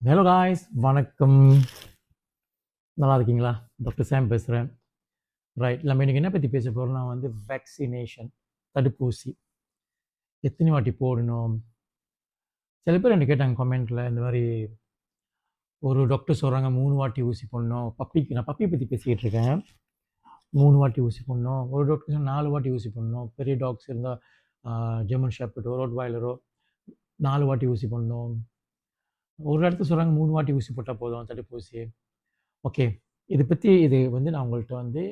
Hello guys, வணக்கம். நல்லா இருக்கீங்களா? டாக்டர் சாம் பேசுகிறேன். ரைட், நம்ம இன்றைக்கி என்ன பற்றி பேச போகிறோம்னா வேக்சினேஷன், தடுப்பூசி எத்தனை வாட்டி போடணும். சில பேர் என்ன கேட்டாங்க கமெண்ட்டில், இந்த மாதிரி ஒரு டாக்டர் சொல்கிறாங்க 3 வாட்டி ஊசி போடணும். நான் பப்பி பற்றி பேசிக்கிட்டு இருக்கேன். 3 வாட்டி ஊசி போடணும். ஒரு டாக்டர் 4 வாட்டி ஊசி போடணும். பெரிய டாக்ஸ் இருந்தால் ஜெர்மன் ஷெப்பர்டோ ரோட்வைலரோ 4 வாட்டி ஊசி போடணும். ஒரு இடத்துல சொல்கிறாங்க 3 வாட்டி ஊசி போட்டால் போதும் தடுப்பூசி. ஓகே, இது நான் உங்கள்கிட்ட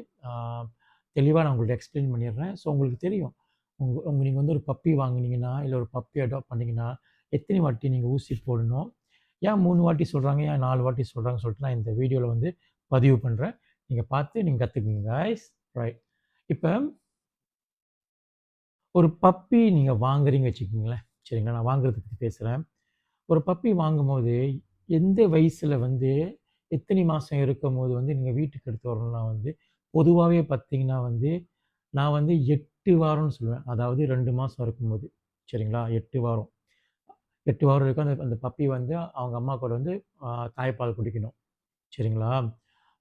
தெளிவாக நான் உங்கள்கிட்ட எக்ஸ்பிளைன் பண்ணிடுறேன். ஸோ உங்களுக்கு தெரியும், நீங்கள் ஒரு பப்பி வாங்கினீங்கன்னா, இல்லை ஒரு பப்பி அடாப்ட் பண்ணிங்கன்னா எத்தனை வாட்டி நீங்கள் ஊசி போடணும், ஏன் 3 வாட்டி சொல்கிறாங்க, ஏன் 4 வாட்டி சொல்கிறாங்கன்னு சொல்லிட்டு நான் இந்த வீடியோவில் பதிவு பண்ணுறேன். நீங்கள் பார்த்து நீங்கள் கற்றுக்குங்க காய்ஸ். ரைட், இப்போ ஒரு பப்பி நீங்கள் வாங்குறீங்க வச்சுக்கிங்களேன். சரிங்களா, நான் வாங்குறதை பற்றி பேசுகிறேன். ஒரு பப்பி வாங்கும்போது எந்த வயசில் எத்தனை மாதம் இருக்கும் போது நீங்கள் வீட்டுக்கு எடுத்து வரணும்னா பொதுவாகவே பார்த்தீங்கன்னா நான் 8 வாரம்னு சொல்லுவேன். அதாவது 2 மாதம் இருக்கும்போது. சரிங்களா, 8 வாரம் 8 வாரம் இருக்கும். அந்த பப்பி அவங்க அம்மா கூட தாய்ப்பால் குடிக்கணும். சரிங்களா,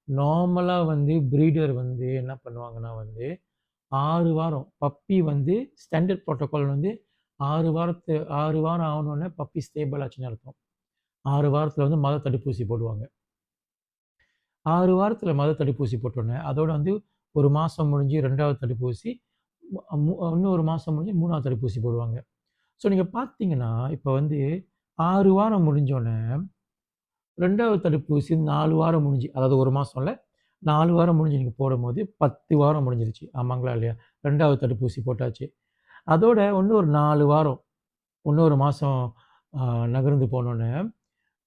நார்மலாக ப்ரீடர் என்ன பண்ணுவாங்கன்னா 6 வாரம் பப்பி ஸ்டாண்டர்ட் ப்ரோட்டோக்கால் 6 வாரம் ஆகணுன்னே பப்பி ஸ்டேபிள் ஆச்சுன்னு அர்த்தம். 6 வாரத்தில் மத தடுப்பூசி போடுவாங்க. 6 வாரத்தில் மத தடுப்பூசி போட்டோன்னே அதோட ஒரு மாதம் முடிஞ்சு 2வது தடுப்பூசி, இன்னும் ஒரு மாதம் முடிஞ்சு 3வது தடுப்பூசி போடுவாங்க. ஸோ நீங்கள் பார்த்தீங்கன்னா இப்போ 6 வாரம் முடிஞ்சோடனே 2வது தடுப்பூசி 4 வாரம் முடிஞ்சு, அதாவது ஒரு மாதம் இல்லை 4 வாரம் முடிஞ்சு நீங்கள் போடும்போது 10 வாரம் முடிஞ்சிருச்சு. ஆமாங்களா இல்லையா? 2வது தடுப்பூசி போட்டாச்சு. அதோட இன்னும் ஒரு 4 வாரம், இன்னொரு மாதம் நகர்ந்து போனோன்னே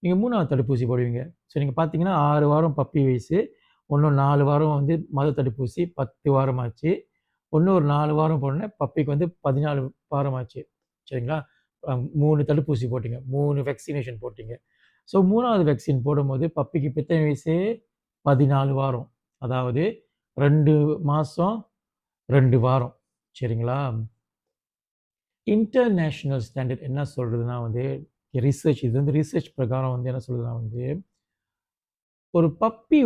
நீங்கள் 3வது தடுப்பூசி போடுவீங்க. ஸோ நீங்கள் பார்த்தீங்கன்னா 6 வாரம் பப்பி வயசு, இன்னும் 4 வாரம் மத தடுப்பூசி 10 வாரம் ஆச்சு. இன்னும் ஒரு 4 வாரம் போனோன்னே பப்பிக்கு 14 வாரம் ஆச்சு. சரிங்களா, 3 தடுப்பூசி போட்டிங்க, 3 வேக்சினேஷன் போட்டிங்க. ஸோ 3வது வேக்சின் போடும்போது பப்பிக்கு இப்போ எத்தனை வயசு? 14 வாரம். அதாவது 2 மாதம் 2 வாரம். சரிங்களா, இன்டர்நேஷ்னல் ஸ்டாண்டர்ட் என்ன சொல்கிறதுனா ரிசர்ச், இது ரிசர்ச் பிரகாரம் என்ன சொல்லுதுன்னா ஒரு பப்பி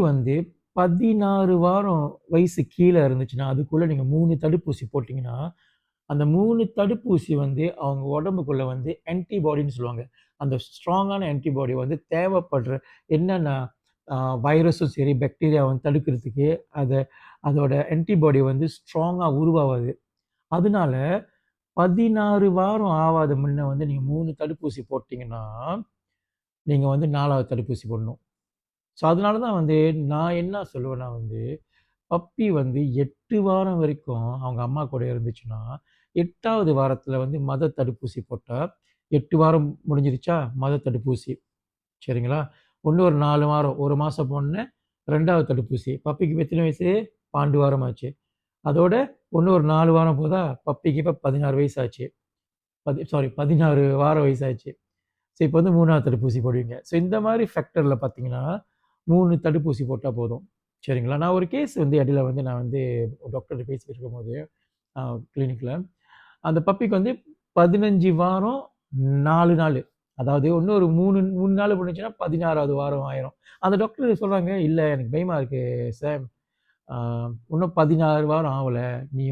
16 வாரம் வயசு கீழே இருந்துச்சுன்னா அதுக்குள்ளே நீங்கள் 3 தடுப்பூசி போட்டிங்கன்னா அந்த 3 தடுப்பூசி அவங்க உடம்புக்குள்ளே ஆன்டிபாடின்னு சொல்லுவாங்க. அந்த ஸ்ட்ராங்கான ஆன்டிபாடி தேவைப்படுற என்னென்ன வைரஸும் சரி பாக்டீரியா தடுக்கிறதுக்கு அதோட ஆன்டிபாடி ஸ்ட்ராங்காக உருவாகுது. அதனால 16 வாரம் ஆகாத முன்ன நீங்கள் 3 தடுப்பூசி போட்டிங்கன்னா நீங்கள் 4வது தடுப்பூசி போடணும். ஸோ அதனால தான் நான் என்ன சொல்லுவேன்னா பப்பி 8 வாரம் வரைக்கும் அவங்க அம்மா கூட இருந்துச்சுன்னா 8வது வாரத்தில் மத தடுப்பூசி போட்டால் 8 வாரம் முடிஞ்சிருச்சா மத தடுப்பூசி. சரிங்களா, இன்னும் ஒரு 4 வாரம், ஒரு மாதம் போனோன்னே 2வது தடுப்பூசி. பப்பிக்கு எத்தனை வயசு? 12 வாரம் ஆச்சு. அதோட இன்னும் ஒரு 4 வாரம் போதா பப்பிக்கு இப்போ 16 வயசு ஆச்சு. 16 வாரம் வயசாச்சு. ஸோ இப்போ 3வது தடுப்பூசி போடுவீங்க. ஸோ இந்த மாதிரி ஃபேக்டரில் பார்த்தீங்கன்னா 3 தடுப்பூசி போட்டால் போதும். சரிங்களா, நான் ஒரு கேஸ் இடையில நான் டாக்டர்கிட்ட பேசிகிட்டு இருக்கும்போது கிளினிக்கில் அந்த பப்பிக்கு 15 வாரம் 4 நாள், அதாவது இன்னும் ஒரு 3 நாள் போணுச்சுன்னா 16வது வாரம் ஆயிரும். அந்த டாக்டர் சொல்கிறாங்க, இல்லை எனக்கு பயமாக இருக்குது சார், இன்னும் 16 வாரம் ஆகலை, நீ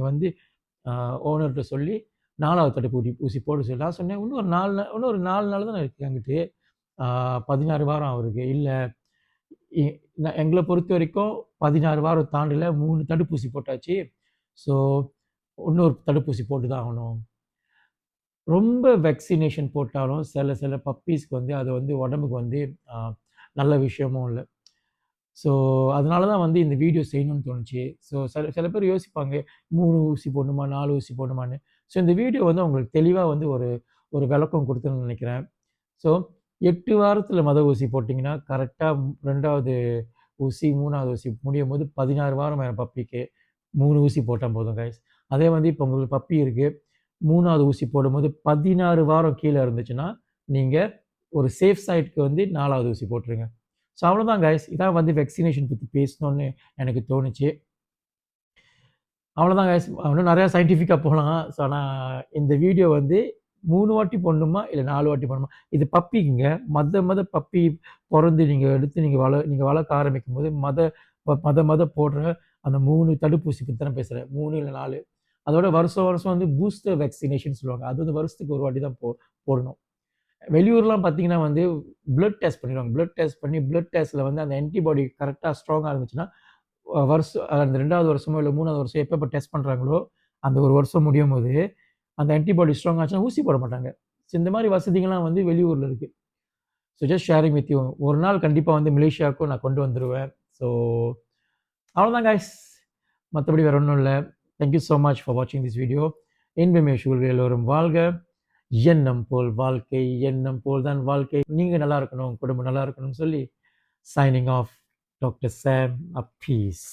ஓனர்கிட்ட சொல்லி 4வது தடுப்பூசி ஊசி போட சொல்லி. நான் சொன்னேன், இன்னும் ஒரு 4 நாள் தானே இருக்குது அங்கிட்டு, 16 வாரம் அவருக்கு இல்லை, எங்களை பொறுத்த வரைக்கும் 16 வாரம் தாண்டல, 3 தடுப்பூசி போட்டாச்சு. ஸோ இன்னொரு தடுப்பூசி போட்டு தான் ஆகணும். ரொம்ப வேக்சினேஷன் போட்டாலும் சில பப்பீஸ்க்கு அது உடம்புக்கு நல்ல விஷயமும் இல்லை. ஸோ அதனால தான் இந்த வீடியோ செய்யணும்னு தோணுச்சு. ஸோ சில பேர் யோசிப்பாங்க 3 ஊசி போடணுமா 4 ஊசி போடணுமான்னு. ஸோ இந்த வீடியோ உங்களுக்கு தெளிவாக ஒரு விளக்கம் கொடுத்துன்னு நினைக்கிறேன். ஸோ 8 வாரத்தில் மத ஊசி போட்டிங்கன்னா கரெக்டாக 2வது ஊசி 3வது ஊசி முடியும் போது 16 வாரம் பப்பிக்கு 3 ஊசி போட்டால் போதும் கைஸ். அதே இப்போ உங்களுக்கு பப்பி இருக்குது, 3வது ஊசி போடும்போது 16 வாரம் கீழே இருந்துச்சுன்னா நீங்கள் ஒரு சேஃப் சைடுக்கு 4வது ஊசி போட்டுருங்க. ஸோ அவ்வளோதான் கைஸ், இதான் வேக்சினேஷன் பற்றி பேசணுன்னு எனக்கு தோணுச்சு. அவ்வளோதான் கைஸ், இன்னும் நிறையா சயின்டிஃபிக்காக போகலாம். ஸோ ஆனால் இந்த வீடியோ 3 வாட்டி போடணுமா? இல்ல 4 வாட்டி போடணுமா? இது பப்பிக்குங்க. மொத பப்பி பொறந்து நீங்க எடுத்து நீங்க வளர்க்க ஆரம்பிக்கும்போது, மொத போடுற அந்த 3 தடுப்பூசி பத்தி தான் பேசுறேன். 3 இல்ல 4. அதோட வருஷம் வருஷம் வந்து பூஸ்டர் வேக்சினேஷன் சொல்லுவாங்க. அது வந்து வருஷத்துக்கு 1 வாட்டி தான் போடணும். வெளியூர்லாம் பார்த்தீங்கன்னா வந்து பிளட் டெஸ்ட் பண்ணிடுவாங்க. பிளட் டெஸ்ட் பண்ணி பிளட் டெஸ்ட்ல வந்து அந்த ஆன்டிபாடி கரெக்ட்டா ஸ்ட்ராங்கா இருந்துச்சுன்னா, அந்த 2வது வருஷமோ இல்ல 3வது வருஷம் எப்ப டெஸ்ட் பண்றாங்களோ, அந்த 1 வருஷம் முடியும்போது, அந்த ஆன்டிபாடி ஸ்ட்ராங் ஆச்சுன்னா ஊசி போட மாட்டாங்க. ஸோ இந்த மாரி வசதிகள்லாம் வந்து வெளியூர்ல இருக்கு. So just sharing with you. ஒரு நாள் கண்டிப்பா வந்து மலேசியாவுக்கும் நான் கொண்டு வந்துருவேன். ஸோ அவ்வளோதான் காய்ஸ். மத்தபடி வேற ஒண்ணும் இல்ல. Thank you so much for வாட்சிங் திஸ் வீடியோ. இன்பமே சூழ்க எல்லோரும் வாழ்க. எண்ணம் போல் வாழ்க்கை, எண்ணம் போல் தான் வாழ்க்கை. நீங்க நல்லா இருக்கணும், குடும்பம் நல்லா இருக்கணும்னு சொல்லி, signing off doctor Sam. Piece.